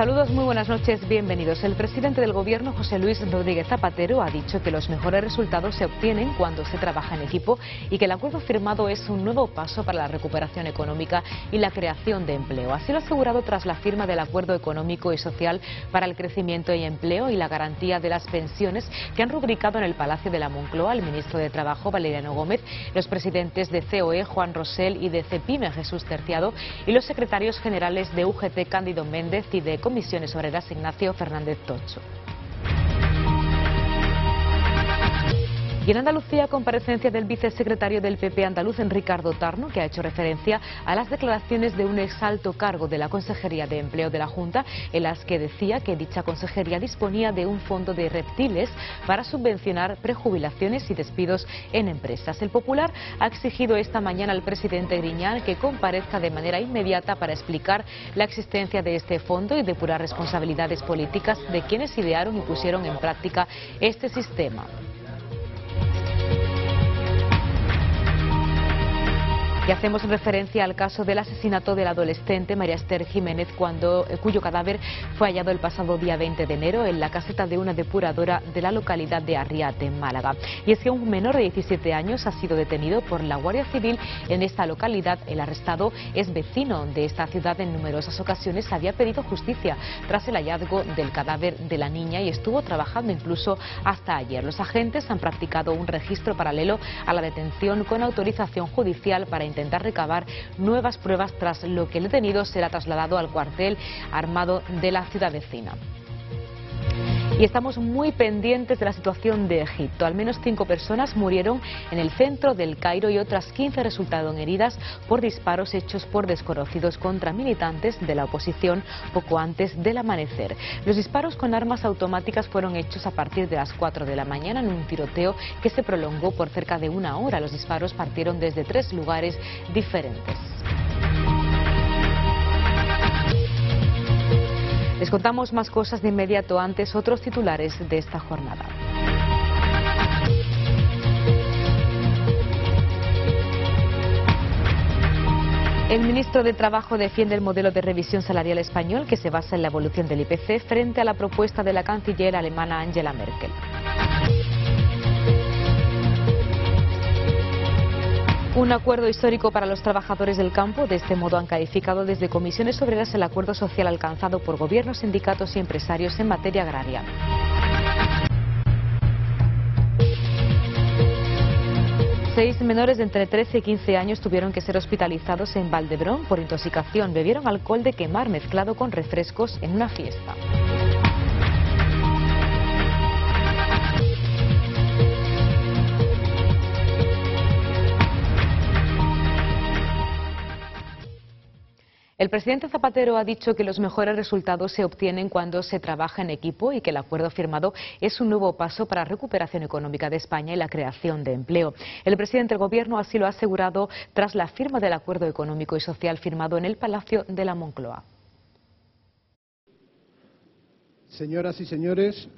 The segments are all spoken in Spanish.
Saludos, muy buenas noches, bienvenidos. El presidente del Gobierno, José Luis Rodríguez Zapatero, ha dicho que los mejores resultados se obtienen cuando se trabaja en equipo y que el acuerdo firmado es un nuevo paso para la recuperación económica y la creación de empleo. Así lo ha asegurado tras la firma del Acuerdo Económico y Social para el Crecimiento y Empleo y la Garantía de las Pensiones que han rubricado en el Palacio de la Moncloa el ministro de Trabajo, Valeriano Gómez, los presidentes de COE, Juan Rosell, y de CEPIME, Jesús Terciado, y los secretarios generales de UGT, Cándido Méndez, y de Comisiones Obreras, Ignacio Fernández Tocho. Y en Andalucía, comparecencia del vicesecretario del PP andaluz, Ricardo Tarno, que ha hecho referencia a las declaraciones de un exalto cargo de la Consejería de Empleo de la Junta, en las que decía que dicha consejería disponía de un fondo de reptiles para subvencionar prejubilaciones y despidos en empresas. El Popular ha exigido esta mañana al presidente Griñán que comparezca de manera inmediata para explicar la existencia de este fondo y depurar responsabilidades políticas de quienes idearon y pusieron en práctica este sistema. Y hacemos referencia al caso del asesinato del adolescente María Esther Jiménez, cuyo cadáver fue hallado el pasado día 20 de enero en la caseta de una depuradora de la localidad de Arriate, en Málaga. Y es que un menor de 17 años ha sido detenido por la Guardia Civil en esta localidad. El arrestado es vecino de esta ciudad. En numerosas ocasiones había pedido justicia tras el hallazgo del cadáver de la niña y estuvo trabajando incluso hasta ayer. Los agentes han practicado un registro paralelo a la detención con autorización judicial para intentar recabar nuevas pruebas, tras lo que el detenido será trasladado al cuartel armado de la ciudad vecina. Y estamos muy pendientes de la situación de Egipto. Al menos 5 personas murieron en el centro del Cairo y otras 15 resultaron heridas por disparos hechos por desconocidos contra militantes de la oposición poco antes del amanecer. Los disparos con armas automáticas fueron hechos a partir de las 4 de la mañana en un tiroteo que se prolongó por cerca de una hora. Los disparos partieron desde 3 lugares diferentes. Les contamos más cosas de inmediato, antes otros titulares de esta jornada. El ministro de Trabajo defiende el modelo de revisión salarial español que se basa en la evolución del IPC frente a la propuesta de la canciller alemana Angela Merkel. Un acuerdo histórico para los trabajadores del campo. De este modo han calificado desde Comisiones Obreras el acuerdo social alcanzado por gobiernos, sindicatos y empresarios en materia agraria. Seis menores de entre 13 y 15 años tuvieron que ser hospitalizados en Valdebrón por intoxicación. Bebieron alcohol de quemar mezclado con refrescos en una fiesta. El presidente Zapatero ha dicho que los mejores resultados se obtienen cuando se trabaja en equipo y que el acuerdo firmado es un nuevo paso para la recuperación económica de España y la creación de empleo. El presidente del Gobierno así lo ha asegurado tras la firma del Acuerdo Económico y Social firmado en el Palacio de la Moncloa. Señoras y señores,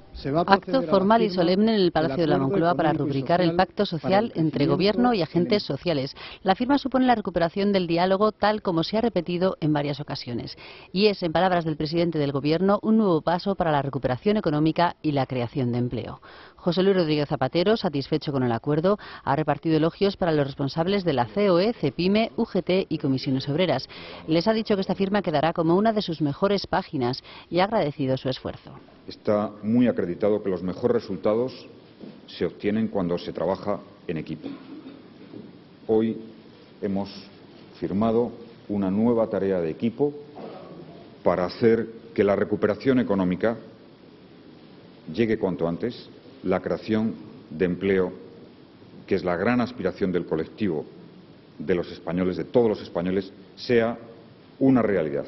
acto formal y solemne en el Palacio de la Moncloa para rubricar el pacto social entre Gobierno y agentes sociales. La firma supone la recuperación del diálogo tal como se ha repetido en varias ocasiones. Y es, en palabras del presidente del Gobierno, un nuevo paso para la recuperación económica y la creación de empleo. José Luis Rodríguez Zapatero, satisfecho con el acuerdo, ha repartido elogios para los responsables de la COE, CEPIME, UGT y Comisiones Obreras. Les ha dicho que esta firma quedará como una de sus mejores páginas y ha agradecido su esfuerzo. Está muy acreditado que los mejores resultados se obtienen cuando se trabaja en equipo. Hoy hemos firmado una nueva tarea de equipo para hacer que la recuperación económica llegue cuanto antes, la creación de empleo, que es la gran aspiración del colectivo de los españoles, de todos los españoles, sea una realidad.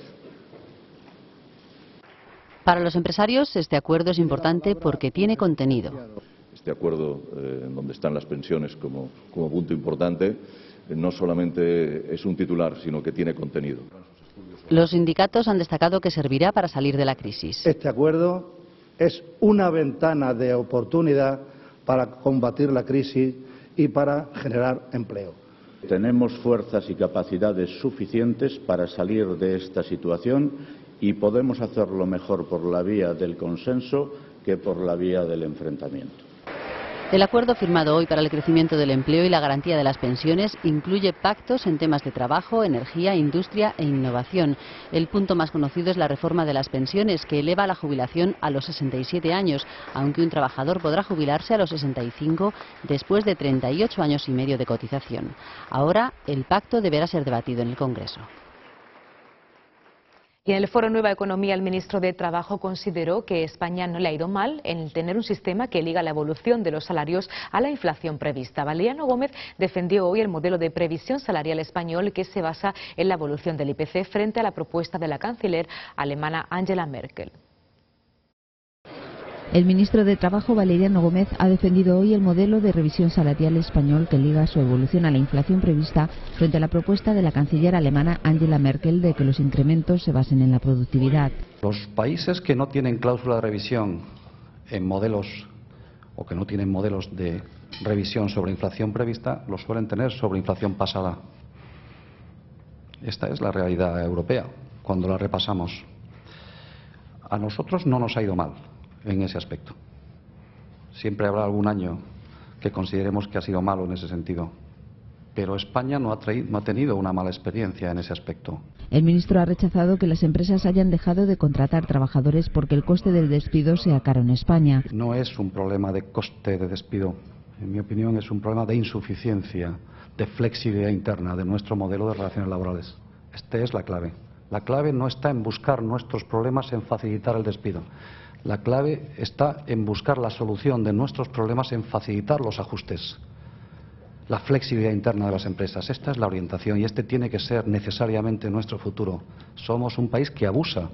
Para los empresarios este acuerdo es importante porque tiene contenido. Este acuerdo, donde están las pensiones como punto importante, no solamente es un titular, sino que tiene contenido. Los sindicatos han destacado que servirá para salir de la crisis. Este acuerdo es una ventana de oportunidad para combatir la crisis y para generar empleo. Tenemos fuerzas y capacidades suficientes para salir de esta situación y podemos hacerlo mejor por la vía del consenso que por la vía del enfrentamiento. El acuerdo firmado hoy para el crecimiento del empleo y la garantía de las pensiones incluye pactos en temas de trabajo, energía, industria e innovación. El punto más conocido es la reforma de las pensiones, que eleva la jubilación a los 67 años, aunque un trabajador podrá jubilarse a los 65 después de 38 años y medio de cotización. Ahora, el pacto deberá ser debatido en el Congreso. Y en el foro Nueva Economía, el ministro de Trabajo consideró que España no le ha ido mal en tener un sistema que liga la evolución de los salarios a la inflación prevista. Valeriano Gómez defendió hoy el modelo de previsión salarial español que se basa en la evolución del IPC frente a la propuesta de la canciller alemana Angela Merkel. El ministro de Trabajo, Valeriano Gómez, ha defendido hoy el modelo de revisión salarial español que liga su evolución a la inflación prevista frente a la propuesta de la canciller alemana Angela Merkel de que los incrementos se basen en la productividad. Los países que no tienen cláusula de revisión en modelos o que no tienen modelos de revisión sobre inflación prevista los suelen tener sobre inflación pasada. Esta es la realidad europea cuando la repasamos. A nosotros no nos ha ido mal en ese aspecto. Siempre habrá algún año que consideremos que ha sido malo en ese sentido, pero España no ha tenido una mala experiencia en ese aspecto. El ministro ha rechazado que las empresas hayan dejado de contratar trabajadores porque el coste del despido sea caro en España. No es un problema de coste de despido, en mi opinión es un problema de insuficiencia, de flexibilidad interna de nuestro modelo de relaciones laborales. Esta es la clave. La clave no está en buscar nuestros problemas, en facilitar el despido. La clave está en buscar la solución de nuestros problemas, en facilitar los ajustes, la flexibilidad interna de las empresas. Esta es la orientación y este tiene que ser necesariamente nuestro futuro. Somos un país que abusa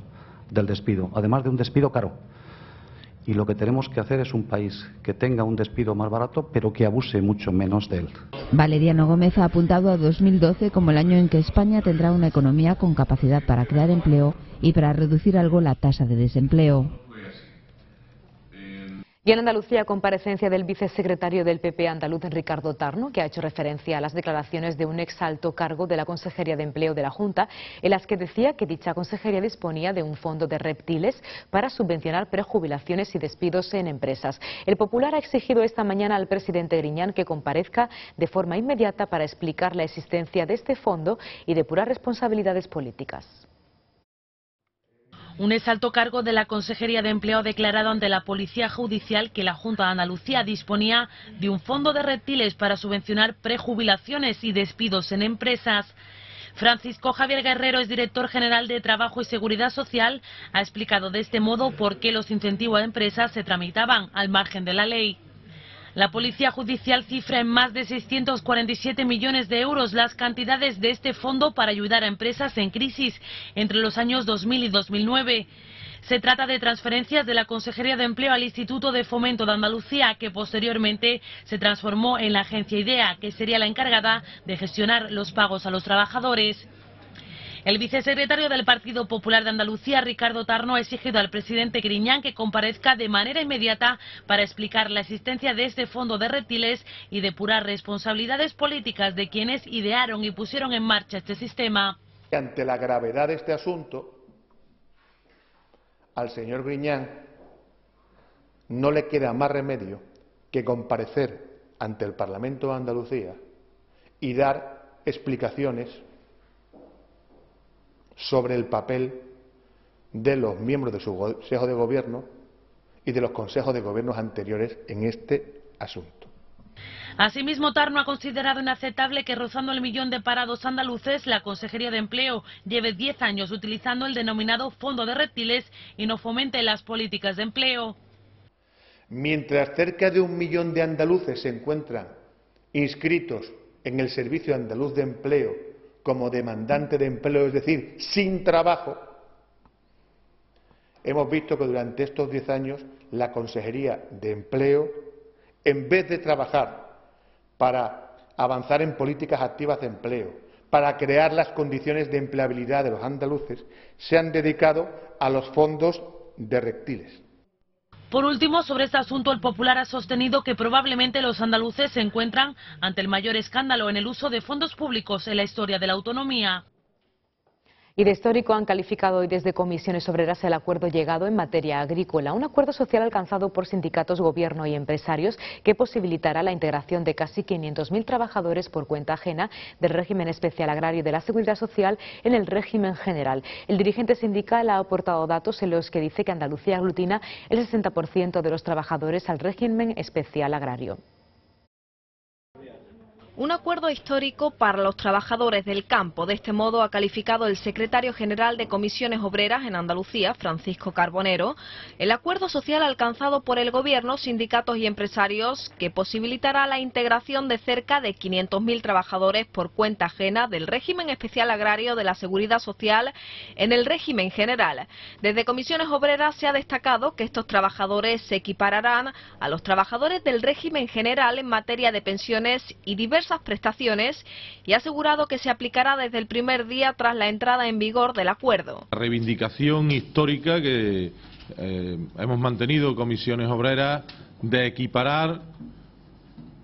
del despido, además de un despido caro. Y lo que tenemos que hacer es un país que tenga un despido más barato, pero que abuse mucho menos de él. Valeriano Gómez ha apuntado a 2012 como el año en que España tendrá una economía con capacidad para crear empleo y para reducir algo la tasa de desempleo. Y en Andalucía, comparecencia del vicesecretario del PP andaluz, Ricardo Tarno, que ha hecho referencia a las declaraciones de un ex alto cargo de la Consejería de Empleo de la Junta, en las que decía que dicha consejería disponía de un fondo de reptiles para subvencionar prejubilaciones y despidos en empresas. El Popular ha exigido esta mañana al presidente Griñán que comparezca de forma inmediata para explicar la existencia de este fondo y depurar responsabilidades políticas. Un ex alto cargo de la Consejería de Empleo ha declarado ante la Policía Judicial que la Junta de Andalucía disponía de un fondo de reptiles para subvencionar prejubilaciones y despidos en empresas. Francisco Javier Guerrero es director general de Trabajo y Seguridad Social. Ha explicado de este modo por qué los incentivos a empresas se tramitaban al margen de la ley. La Policía Judicial cifra en más de 647 millones de euros las cantidades de este fondo para ayudar a empresas en crisis entre los años 2000 y 2009. Se trata de transferencias de la Consejería de Empleo al Instituto de Fomento de Andalucía, que posteriormente se transformó en la agencia IDEA, que sería la encargada de gestionar los pagos a los trabajadores. El vicesecretario del Partido Popular de Andalucía, Ricardo Tarno, ha exigido al presidente Griñán que comparezca de manera inmediata para explicar la existencia de este fondo de reptiles y depurar responsabilidades políticas de quienes idearon y pusieron en marcha este sistema. Ante la gravedad de este asunto, al señor Griñán no le queda más remedio que comparecer ante el Parlamento de Andalucía y dar explicaciones sobre el papel de los miembros de su Consejo de Gobierno y de los consejos de gobiernos anteriores en este asunto. Asimismo, Tarno ha considerado inaceptable que, rozando el millón de parados andaluces, la Consejería de Empleo lleve 10 años utilizando el denominado fondo de reptiles y no fomente las políticas de empleo. Mientras cerca de 1 millón de andaluces se encuentran inscritos en el Servicio Andaluz de Empleo como demandante de empleo, es decir, sin trabajo, hemos visto que durante estos 10 años la Consejería de Empleo, en vez de trabajar para avanzar en políticas activas de empleo, para crear las condiciones de empleabilidad de los andaluces, se han dedicado a los fondos de reptiles. Por último, sobre este asunto, el Popular ha sostenido que probablemente los andaluces se encuentran ante el mayor escándalo en el uso de fondos públicos en la historia de la autonomía. Y de histórico han calificado hoy desde Comisiones Obreras el acuerdo llegado en materia agrícola, un acuerdo social alcanzado por sindicatos, gobierno y empresarios que posibilitará la integración de casi 500.000 trabajadores por cuenta ajena del régimen especial agrario y de la Seguridad Social en el régimen general. El dirigente sindical ha aportado datos en los que dice que Andalucía aglutina el 60% de los trabajadores al régimen especial agrario. Un acuerdo histórico para los trabajadores del campo. De este modo ha calificado el secretario general de Comisiones Obreras en Andalucía, Francisco Carbonero, el acuerdo social alcanzado por el Gobierno, sindicatos y empresarios que posibilitará la integración de cerca de 500.000 trabajadores por cuenta ajena del régimen especial agrario de la Seguridad Social en el régimen general. Desde Comisiones Obreras se ha destacado que estos trabajadores se equipararán a los trabajadores del régimen general en materia de pensiones y diversas prestaciones y ha asegurado que se aplicará desde el primer día tras la entrada en vigor del acuerdo. La reivindicación histórica que hemos mantenido Comisiones Obreras de equiparar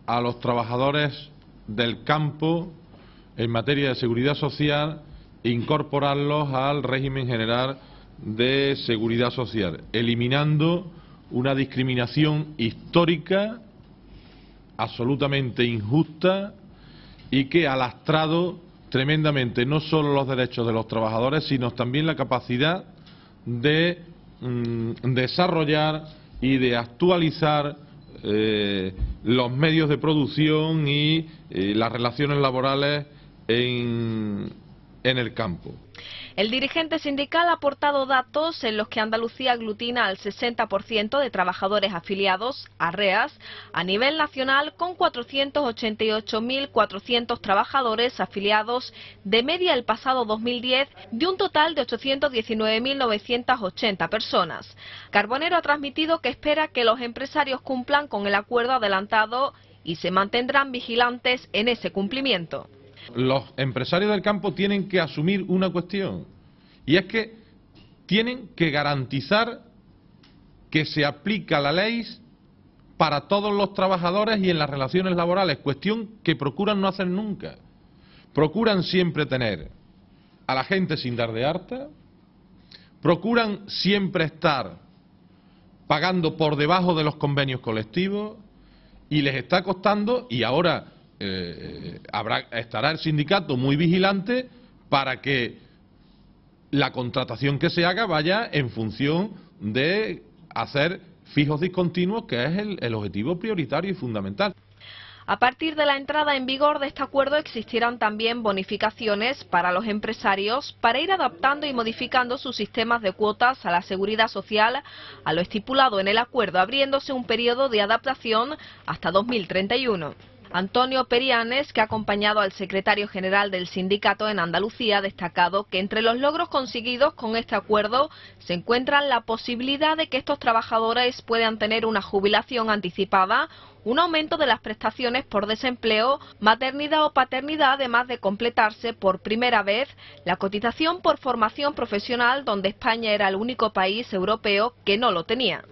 a los trabajadores del campo en materia de seguridad social e incorporarlos al régimen general de seguridad social, eliminando una discriminación histórica absolutamente injusta y que ha lastrado tremendamente no solo los derechos de los trabajadores, sino también la capacidad de desarrollar y de actualizar los medios de producción y las relaciones laborales en el campo. El dirigente sindical ha aportado datos en los que Andalucía aglutina al 60% de trabajadores afiliados a REAS a nivel nacional, con 488.400 trabajadores afiliados de media el pasado 2010, de un total de 819.980 personas. Carbonero ha transmitido que espera que los empresarios cumplan con el acuerdo adelantado y se mantendrán vigilantes en ese cumplimiento. Los empresarios del campo tienen que asumir una cuestión, y es que tienen que garantizar que se aplica la ley para todos los trabajadores y en las relaciones laborales, cuestión que procuran no hacer nunca. Procuran siempre tener a la gente sin dar de alta, procuran siempre estar pagando por debajo de los convenios colectivos y les está costando, y ahora estará el sindicato muy vigilante para que la contratación que se haga vaya en función de hacer fijos discontinuos, que es el objetivo prioritario y fundamental. A partir de la entrada en vigor de este acuerdo existirán también bonificaciones para los empresarios para ir adaptando y modificando sus sistemas de cuotas a la seguridad social a lo estipulado en el acuerdo, abriéndose un periodo de adaptación hasta 2031. Antonio Perianes, que ha acompañado al secretario general del sindicato en Andalucía, ha destacado que entre los logros conseguidos con este acuerdo se encuentra la posibilidad de que estos trabajadores puedan tener una jubilación anticipada, un aumento de las prestaciones por desempleo, maternidad o paternidad, además de completarse por primera vez la cotización por formación profesional, donde España era el único país europeo que no lo tenía.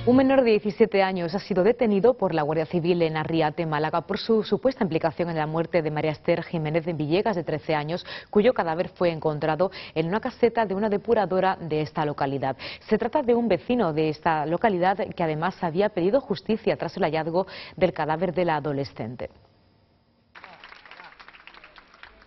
Un menor de 17 años ha sido detenido por la Guardia Civil en Arriate, Málaga, por su supuesta implicación en la muerte de María Esther Jiménez de Villegas, de 13 años, cuyo cadáver fue encontrado en una caseta de una depuradora de esta localidad. Se trata de un vecino de esta localidad que además había pedido justicia tras el hallazgo del cadáver de la adolescente.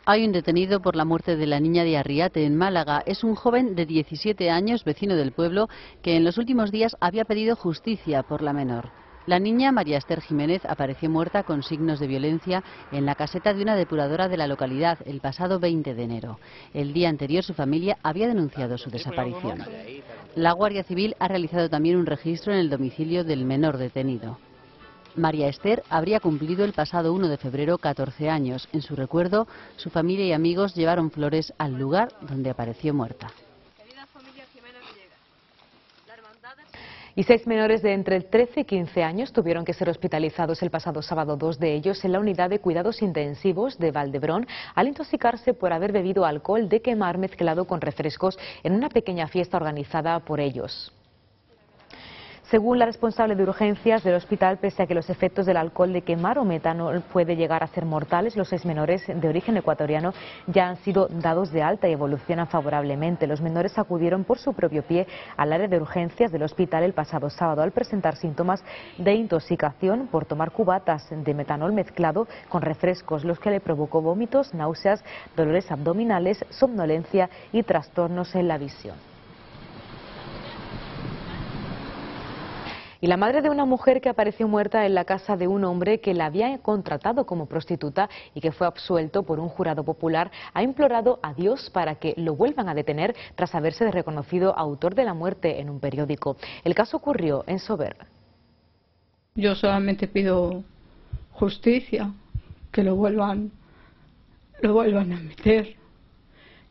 Hay un detenido por la muerte de la niña de Arriate, en Málaga. Es un joven de 17 años, vecino del pueblo, que en los últimos días había pedido justicia por la menor. La niña, María Esther Jiménez, apareció muerta con signos de violencia en la caseta de una depuradora de la localidad el pasado 20 de enero. El día anterior su familia había denunciado su desaparición. La Guardia Civil ha realizado también un registro en el domicilio del menor detenido. María Esther habría cumplido el pasado 1 de febrero 14 años. En su recuerdo, su familia y amigos llevaron flores al lugar donde apareció muerta. Y 6 menores de entre 13 y 15 años tuvieron que ser hospitalizados el pasado sábado, 2 de ellos en la unidad de cuidados intensivos de Valdebrón, al intoxicarse por haber bebido alcohol de quemar mezclado con refrescos en una pequeña fiesta organizada por ellos. Según la responsable de urgencias del hospital, pese a que los efectos del alcohol de quemar o metanol puede llegar a ser mortales, los 6 menores de origen ecuatoriano ya han sido dados de alta y evolucionan favorablemente. Los menores acudieron por su propio pie al área de urgencias del hospital el pasado sábado al presentar síntomas de intoxicación por tomar cubatas de metanol mezclado con refrescos, los que le provocó vómitos, náuseas, dolores abdominales, somnolencia y trastornos en la visión. Y la madre de una mujer que apareció muerta en la casa de un hombre que la había contratado como prostituta y que fue absuelto por un jurado popular ha implorado a Dios para que lo vuelvan a detener tras haberse reconocido autor de la muerte en un periódico. El caso ocurrió en Sober. Yo solamente pido justicia, que lo vuelvan a meter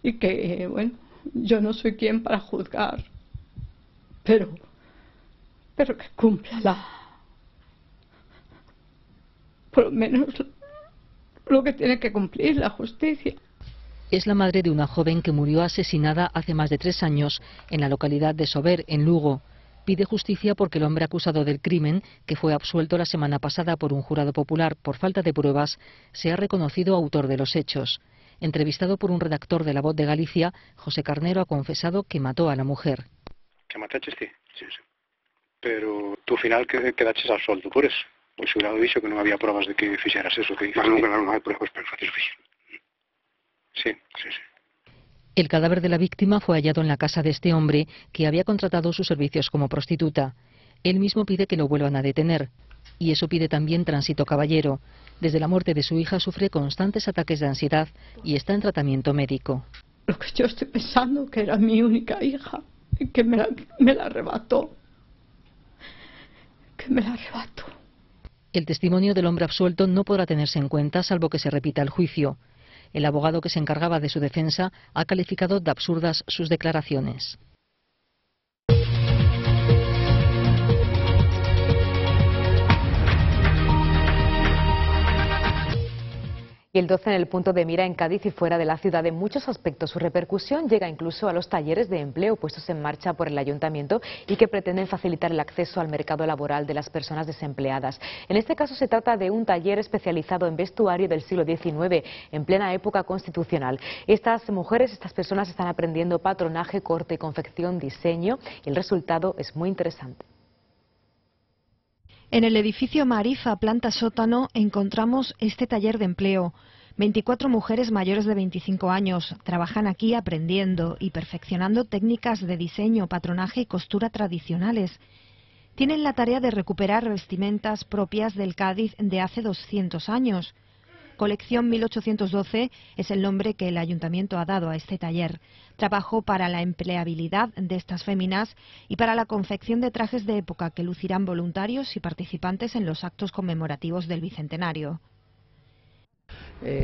y que, bueno, yo no soy quien para juzgar, pero que cumpla por lo menos lo que tiene que cumplir la justicia. Es la madre de una joven que murió asesinada hace más de 3 años en la localidad de Sober, en Lugo. Pide justicia porque el hombre acusado del crimen, que fue absuelto la semana pasada por un jurado popular por falta de pruebas, se ha reconocido autor de los hechos. Entrevistado por un redactor de La Voz de Galicia, José Carnero ha confesado que mató a la mujer. ¿Que mataste? Sí, sí. Pero tú al final quedaste absuelto por eso. O se hubiera dicho que no había pruebas de que fixeras eso. Que no hay pruebas, pero faces sí. El cadáver de la víctima fue hallado en la casa de este hombre que había contratado sus servicios como prostituta. Él mismo pide que lo vuelvan a detener. Y eso pide también Tránsito Caballero. Desde la muerte de su hija sufre constantes ataques de ansiedad y está en tratamiento médico. Lo que yo estoy pensando que era mi única hija y que me la arrebató. El testimonio del hombre absuelto no podrá tenerse en cuenta salvo que se repita el juicio. El abogado que se encargaba de su defensa ha calificado de absurdas sus declaraciones. Y el 12 en el punto de mira en Cádiz y fuera de la ciudad en muchos aspectos. Su repercusión llega incluso a los talleres de empleo puestos en marcha por el Ayuntamiento y que pretenden facilitar el acceso al mercado laboral de las personas desempleadas. En este caso se trata de un taller especializado en vestuario del siglo XIX, en plena época constitucional. Estas personas están aprendiendo patronaje, corte, confección, diseño y el resultado es muy interesante. En el edificio Marifa, planta sótano, encontramos este taller de empleo. 24 mujeres mayores de 25 años trabajan aquí aprendiendo y perfeccionando técnicas de diseño, patronaje y costura tradicionales. Tienen la tarea de recuperar vestimentas propias del Cádiz de hace 200 años. Colección 1812 es el nombre que el Ayuntamiento ha dado a este taller. Trabajo para la empleabilidad de estas féminas y para la confección de trajes de época que lucirán voluntarios y participantes en los actos conmemorativos del Bicentenario.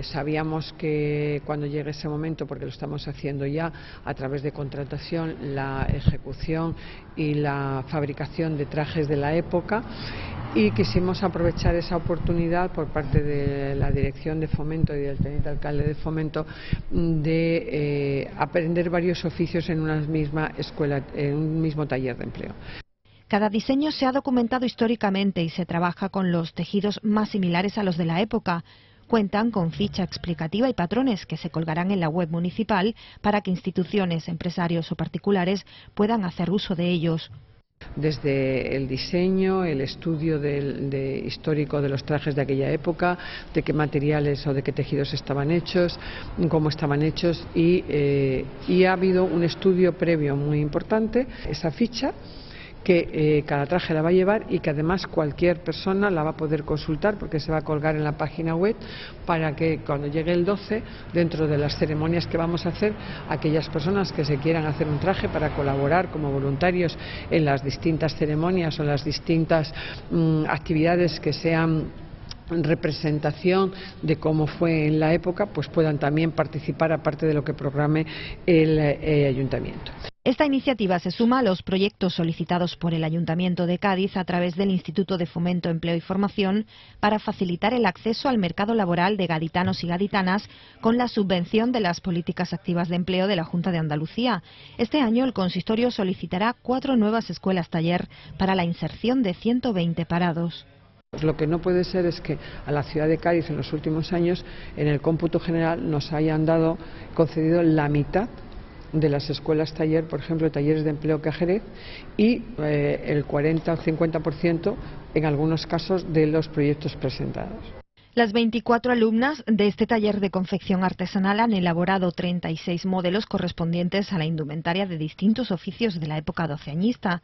Sabíamos que cuando llegue ese momento, porque lo estamos haciendo ya a través de contratación, la ejecución y la fabricación de trajes de la época, y quisimos aprovechar esa oportunidad por parte de la Dirección de Fomento y del Teniente Alcalde de Fomento de aprender varios oficios en una misma escuela, en un mismo taller de empleo. Cada diseño se ha documentado históricamente y se trabaja con los tejidos más similares a los de la época. Cuentan con ficha explicativa y patrones que se colgarán en la web municipal para que instituciones, empresarios o particulares puedan hacer uso de ellos. Desde el diseño, el estudio histórico de los trajes de aquella época, de qué materiales o de qué tejidos estaban hechos, cómo estaban hechos y ha habido un estudio previo muy importante, esa ficha que cada traje la va a llevar y que además cualquier persona la va a poder consultar porque se va a colgar en la página web para que cuando llegue el 12, dentro de las ceremonias que vamos a hacer, aquellas personas que se quieran hacer un traje para colaborar como voluntarios en las distintas ceremonias o las distintas actividades que sean representación de cómo fue en la época, pues puedan también participar aparte de lo que programe el Ayuntamiento. Esta iniciativa se suma a los proyectos solicitados por el Ayuntamiento de Cádiz a través del Instituto de Fomento, Empleo y Formación para facilitar el acceso al mercado laboral de gaditanos y gaditanas con la subvención de las políticas activas de empleo de la Junta de Andalucía. Este año el consistorio solicitará 4 nuevas escuelas taller para la inserción de 120 parados. Lo que no puede ser es que a la ciudad de Cádiz en los últimos años, en el cómputo general, nos hayan concedido la mitad de las escuelas taller, por ejemplo, talleres de empleo que Jerez, y el 40 o 50% en algunos casos de los proyectos presentados. Las 24 alumnas de este taller de confección artesanal han elaborado 36 modelos correspondientes a la indumentaria de distintos oficios de la época doceañista.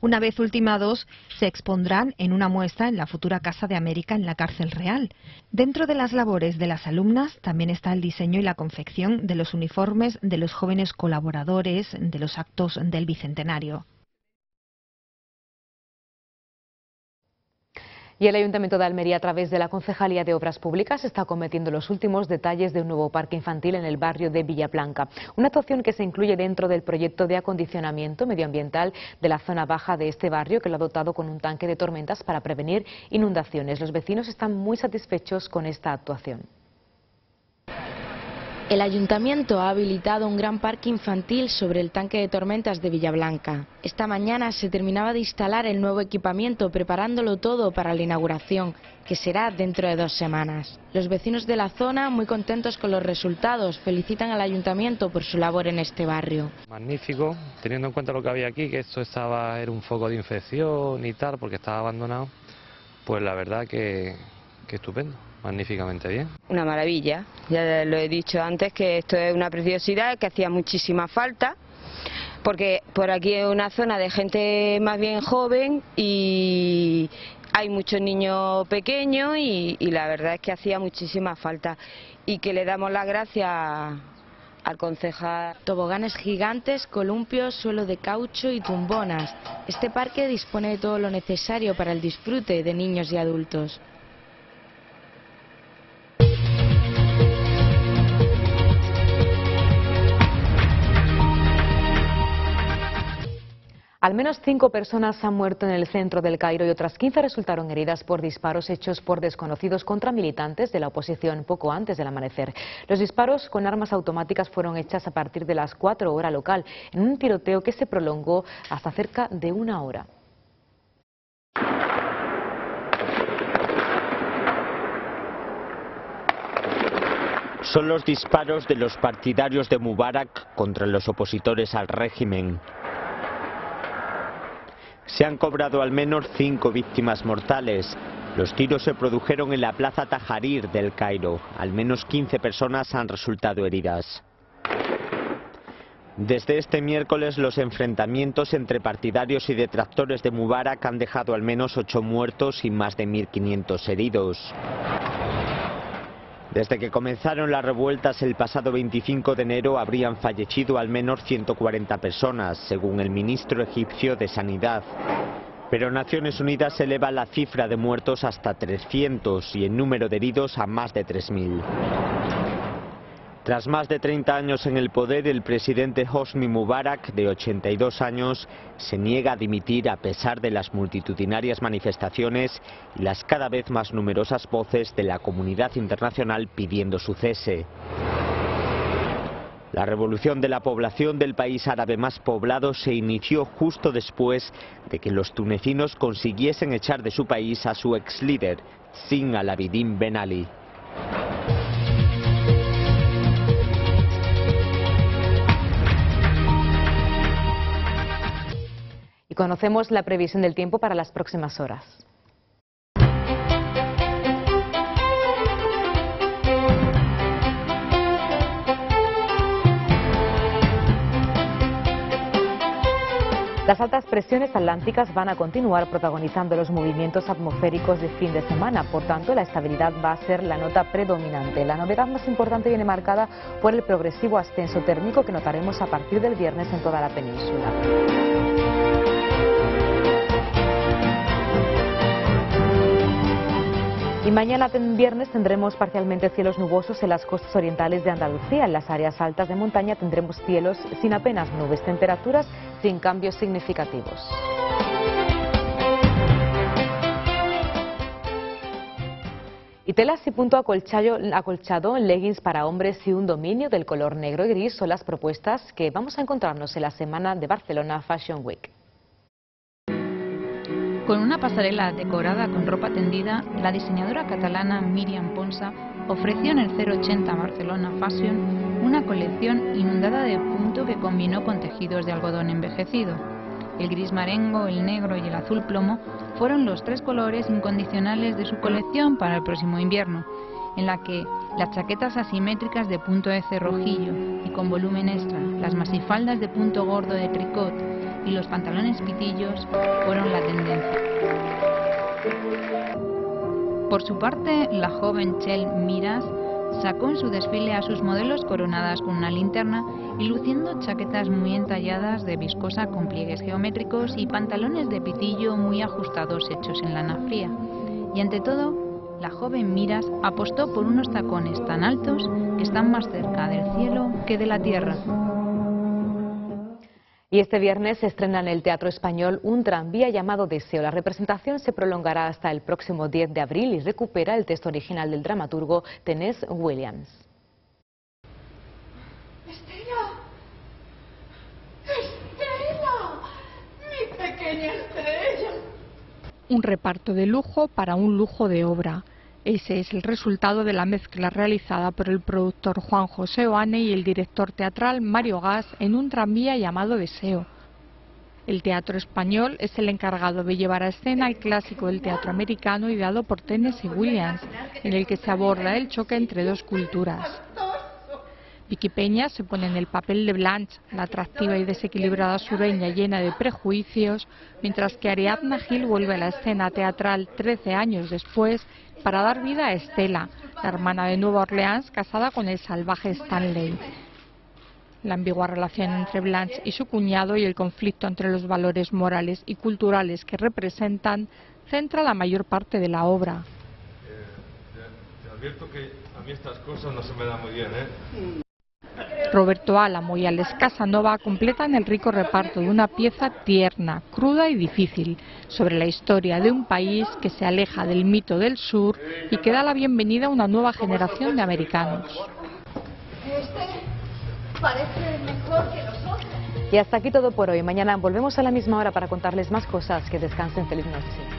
Una vez ultimados, se expondrán en una muestra en la futura Casa de América en la Cárcel Real. Dentro de las labores de las alumnas también está el diseño y la confección de los uniformes de los jóvenes colaboradores de los actos del Bicentenario. Y el Ayuntamiento de Almería, a través de la Concejalía de Obras Públicas, está cometiendo los últimos detalles de un nuevo parque infantil en el barrio de Villablanca. Una actuación que se incluye dentro del proyecto de acondicionamiento medioambiental de la zona baja de este barrio, que lo ha dotado con un tanque de tormentas para prevenir inundaciones. Los vecinos están muy satisfechos con esta actuación. El Ayuntamiento ha habilitado un gran parque infantil sobre el tanque de tormentas de Villablanca. Esta mañana se terminaba de instalar el nuevo equipamiento, preparándolo todo para la inauguración, que será dentro de 2 semanas. Los vecinos de la zona, muy contentos con los resultados, felicitan al Ayuntamiento por su labor en este barrio. Magnífico, teniendo en cuenta lo que había aquí, que esto era un foco de infección y tal, porque estaba abandonado, pues la verdad que estupendo. Magníficamente bien. Una maravilla, ya lo he dicho antes que esto es una preciosidad que hacía muchísima falta, porque por aquí es una zona de gente más bien joven y hay muchos niños pequeños y la verdad es que hacía muchísima falta y que le damos las gracias al concejal. Toboganes gigantes, columpios, suelo de caucho y tumbonas. Este parque dispone de todo lo necesario para el disfrute de niños y adultos. Al menos 5 personas han muerto en el centro del Cairo y otras 15 resultaron heridas por disparos hechos por desconocidos contra militantes de la oposición poco antes del amanecer. Los disparos con armas automáticas fueron hechas a partir de las 4 horas local, en un tiroteo que se prolongó hasta cerca de 1 hora. Son los disparos de los partidarios de Mubarak contra los opositores al régimen. Se han cobrado al menos 5 víctimas mortales. Los tiros se produjeron en la plaza Tajarir del Cairo. Al menos 15 personas han resultado heridas. Desde este miércoles los enfrentamientos entre partidarios y detractores de Mubarak han dejado al menos 8 muertos y más de 1.500 heridos. Desde que comenzaron las revueltas el pasado 25 de enero habrían fallecido al menos 140 personas, según el ministro egipcio de Sanidad. Pero Naciones Unidas eleva la cifra de muertos hasta 300 y el número de heridos a más de 3.000. Tras más de 30 años en el poder, el presidente Hosni Mubarak, de 82 años, se niega a dimitir a pesar de las multitudinarias manifestaciones y las cada vez más numerosas voces de la comunidad internacional pidiendo su cese. La revolución de la población del país árabe más poblado se inició justo después de que los tunecinos consiguiesen echar de su país a su ex líder, Zine al-Abidine Ben Ali. Y conocemos la previsión del tiempo para las próximas horas. Las altas presiones atlánticas van a continuar protagonizando los movimientos atmosféricos de fin de semana, por tanto la estabilidad va a ser la nota predominante. La novedad más importante viene marcada por el progresivo ascenso térmico que notaremos a partir del viernes en toda la península. Y mañana viernes tendremos parcialmente cielos nubosos en las costas orientales de Andalucía. En las áreas altas de montaña tendremos cielos sin apenas nubes, temperaturas sin cambios significativos. Y telas y punto acolchado, leggings para hombres y un dominio del color negro y gris son las propuestas que vamos a encontrarnos en la semana de Barcelona Fashion Week. Con una pasarela decorada con ropa tendida, la diseñadora catalana Míriam Ponsa ofreció en el 080 Barcelona Fashion una colección inundada de punto que combinó con tejidos de algodón envejecido. El gris marengo, el negro y el azul plomo fueron los tres colores incondicionales de su colección para el próximo invierno, en la que las chaquetas asimétricas de punto de cerrojillo y con volumen extra, las masifaldas de punto gordo de tricot y los pantalones pitillos fueron la tendencia. Por su parte, la joven Txell Miras sacó en su desfile a sus modelos coronadas con una linterna y luciendo chaquetas muy entalladas de viscosa con pliegues geométricos y pantalones de pitillo muy ajustados hechos en lana fría. Y ante todo, la joven Miras apostó por unos tacones tan altos que están más cerca del cielo que de la tierra. Y este viernes se estrena en el Teatro Español un tranvía llamado Deseo. La representación se prolongará hasta el próximo 10 de abril y recupera el texto original del dramaturgo Tennessee Williams. ¡Estela! ¡Estela! ¡Mi pequeña estrella! Un reparto de lujo para un lujo de obra. Ese es el resultado de la mezcla realizada por el productor Juan José Oane y el director teatral Mario Gas en un tranvía llamado Deseo. El Teatro Español es el encargado de llevar a escena el clásico del teatro americano ideado por Tennessee Williams, en el que se aborda el choque entre dos culturas. Vicky Peña se pone en el papel de Blanche, la atractiva y desequilibrada sureña llena de prejuicios, mientras que Ariadna Gil vuelve a la escena teatral 13 años después para dar vida a Estela, la hermana de Nueva Orleans casada con el salvaje Stanley. La ambigua relación entre Blanche y su cuñado y el conflicto entre los valores morales y culturales que representan centra la mayor parte de la obra. Te advierto que a mí estas cosas no se me dan muy bien, ¿eh? Roberto Álamo y Alex Casanova completan el rico reparto de una pieza tierna, cruda y difícil, sobre la historia de un país que se aleja del mito del sur y que da la bienvenida a una nueva generación de americanos. Este parece mejor que los otros. Y hasta aquí todo por hoy. Mañana volvemos a la misma hora para contarles más cosas. Que descansen. Feliz noche.